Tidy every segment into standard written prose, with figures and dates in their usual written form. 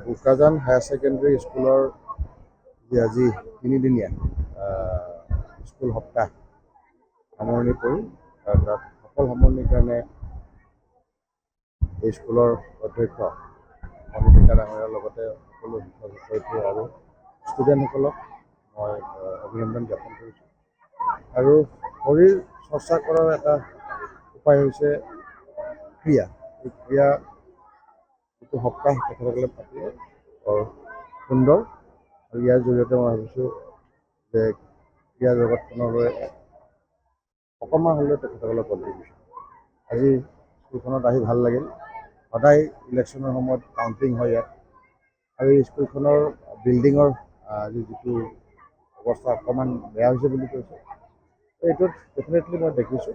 Bokajan higher secondary স্কুলৰ আজি 3দিনীয়া school সপ্তাহ সামৰণি পৰি তাত সফল সামৰণিৰ কাৰণে এই স্কুলৰ অধ্যক্ষ অনিতা ডাঙৰীয়াৰ লগতে সকলো শিক্ষক শিক্ষয়িত্ৰী আৰু ষ্টুডেণ্টসকলক মই অভিনন্দন জ্ঞাপন কৰিছোঁ। আৰু শৰীৰ চৰ্চা কৰাৰ এটা উপায় হৈছে ক্ৰীড়া। এই ক্ৰীড়া যিটো সপ্তাহ তেখেতসকলে পাতিলে বৰ সুন্দৰ, আৰু ইয়াৰ জৰিয়তে মই ভাবিছোঁ যে ক্ৰীড়া জগতখনলৈ অকণমান হ'লেও তেখেতসকলৰ কণ্ট্ৰিবিউশ্যন। আজি স্কুলখনত আহি ভাল লাগিল। সদায় ইলেকশ্যনৰ সময়ত কাউণ্টিং হয় ইয়াত, আৰু এই স্কুলখনৰ বিল্ডিঙৰ যিটো অৱস্থা অকণমান বেয়া হৈছে বুলি কৈছে। এইটোত ডেফিনেটলি মই দেখিছোঁ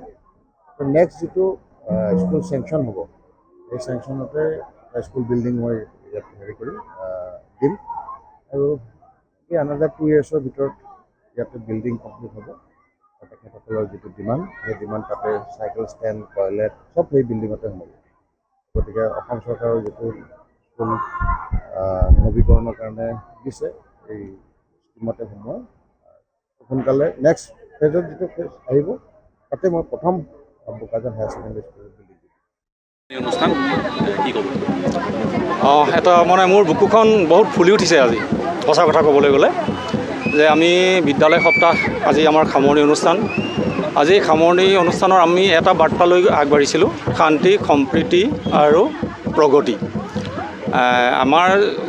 নেক্সট যিটো স্কুল চেংচন হ'ব, এই চেংচনতে স্কুল বিল্ডিং মই ইয়াত কৰিম দিম, আৰু এই আনাদাৰ 2 yearsৰ ভিতৰত ইয়াতে বিল্ডিং কমপ্লিট হ'ব। তেখেতসকলৰ যিটো ডিমাণ্ড, সেই ডিমাণ্ড তাতে চাইকেল ষ্টেণ্ড, টয়লেট চব সেই বিল্ডিঙতে সোমাব। গতিকে অসম চৰকাৰৰ যিটো স্কুল নৱীকৰণৰ কাৰণে দিছে, এই স্কিমতে সোমোৱা সোনকালে নেক্সট ফেজত যিটো ফেজ আহিব, তাতে মই প্ৰথম বোকাজান হায়াৰ ছেকেণ্ডেৰী স্কুলৰ বিল্ডিং অনুষ্ঠান কি ক'ব? এটা মানে মোৰ বুকুখন বহুত ফুলি উঠিছে আজি, সঁচা কথা ক'বলৈ গ'লে, যে আমি বিদ্যালয় সপ্তাহ আজি আমাৰ সামৰণি অনুষ্ঠান। আজি সামৰণি অনুষ্ঠানৰ আমি এটা বাৰ্তা লৈ আগবাঢ়িছিলোঁ, শান্তি, সম্প্ৰীতি আৰু প্ৰগতি।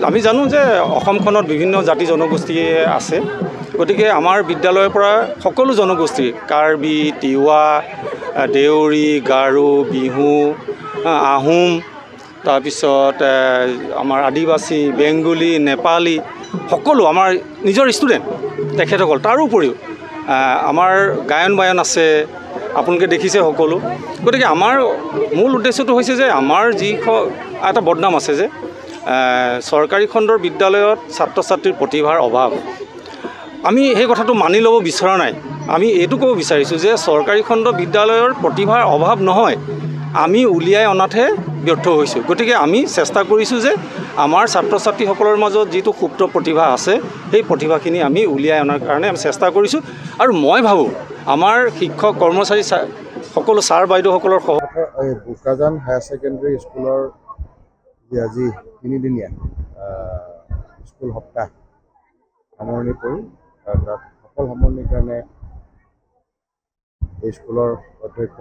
আমি জানো যে অসমখনত বিভিন্ন জাতি জনগোষ্ঠী আছে, গতিকে আমাৰ বিদ্যালয়ৰ পৰা সকলো জনগোষ্ঠী কাৰ্বি, তিৱা, দেউৰী, গাৰো, বিহু, আহোম, তাৰপিছত আমাৰ আদিবাসী, বেংগলী, নেপালী সকলো আমাৰ নিজৰ ষ্টুডেণ্ট তেখেতসকল। তাৰোপৰিও আমাৰ গায়ন বায়ন আছে, আপোনালোকে দেখিছে সকলো। গতিকে আমাৰ মূল উদ্দেশ্যটো হৈছে যে আমাৰ এটা বদনাম আছে যে চৰকাৰী খণ্ডৰ বিদ্যালয়ত ছাত্ৰ ছাত্ৰীৰ প্ৰতিভাৰ অভাৱ। আমি সেই কথাটো মানি ল'ব বিচৰা নাই। আমি এইটো ক'ব বিচাৰিছোঁ যে চৰকাৰী খণ্ড বিদ্যালয়ৰ প্ৰতিভাৰ অভাৱ নহয়, আমি উলিয়াই অনাতহে ব্যৰ্থ হৈছোঁ। গতিকে আমি চেষ্টা কৰিছোঁ যে আমাৰ ছাত্ৰ ছাত্ৰীসকলৰ মাজত যিটো সুপ্ত প্ৰতিভা আছে, সেই প্ৰতিভাখিনি আমি উলিয়াই অনাৰ কাৰণে আমি চেষ্টা কৰিছোঁ। আৰু মই ভাবোঁ আমাৰ শিক্ষক কৰ্মচাৰী সকলো ছাৰ বাইদেউসকলৰ বোকাজান হায়াৰ ছেকেণ্ডেৰী স্কুলৰ আজি 3দিনীয়া স্কুল সপ্তাহ সামৰণি পৰি তাত সফল সামৰণিৰ কাৰণে এই স্কুলৰ অধ্যক্ষ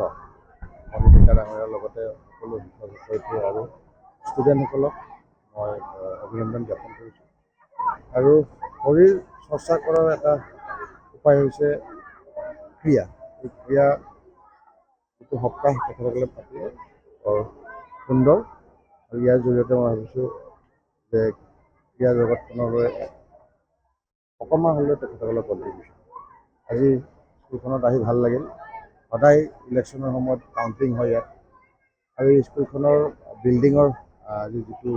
অনিতা ডাঙৰীয়াৰ লগতে সকলো শিক্ষক শিক্ষয়িত্ৰী আৰু ষ্টুডেণ্টসকলক মই অভিনন্দন জ্ঞাপন কৰিছোঁ। আৰু শৰীৰ চৰ্চা কৰাৰ এটা উপায় হৈছে ক্ৰীড়া। এই ক্ৰীড়া যিটো সপ্তাহ তেখেতসকলে পাতিলে বৰ সুন্দৰ, আৰু ইয়াৰ জৰিয়তে মই ভাবিছোঁ যে ক্ৰীড়া জগতখনলৈ অকণমান হ'লেও তেখেতসকলৰ কণ্ট্ৰিবিউশ্যন। আজি স্কুলখনত আহি ভাল লাগিল। সদায় ইলেকশ্যনৰ সময়ত কাউণ্টিং হয় ইয়াত, আৰু এই স্কুলখনৰ বিল্ডিঙৰ যিটো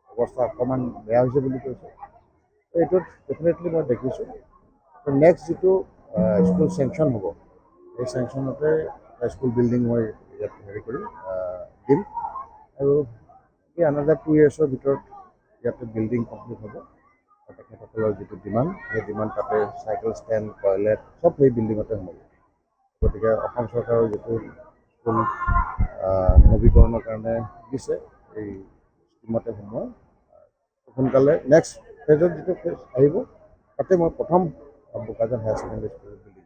অৱস্থা অকণমান বেয়া হৈছে বুলি কৈছে। এইটোত ডেফিনেটলি মই দেখিছোঁ নেক্সট যিটো স্কুল চেংচন হ'ব, এই চেংচনতে স্কুল বিল্ডিং মই ইয়াত কৰিম দিম, আৰু এই আনাদাৰ 2 yearsৰ ভিতৰত ইয়াতে বিল্ডিং কমপ্লিট হ'ব। তেখেতসকলৰ যিটো ডিমাণ্ড, সেই ডিমাণ্ড তাতে চাইকেল ষ্টেণ্ড, টয়লেট চব সেই বিল্ডিঙতে সোমাব। গতিকে অসম চৰকাৰৰ যিটো স্কুল নৱীকৰণৰ কাৰণে দিছে, এই স্কিমতে সোমোৱা সোনকালে নেক্সট ফেজত যিটো ফেজ আহিব, তাতে মই প্ৰথম বোকাজান হায়াৰ ছেকেণ্ডেৰী স্কুলৰ বিল্ডিং।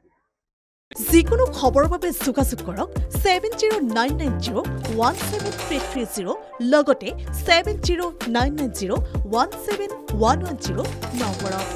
যিকোনো খবৰৰ বাবে যোগাযোগ কৰক 7099017330 লগতে 7099017110 নম্বৰত।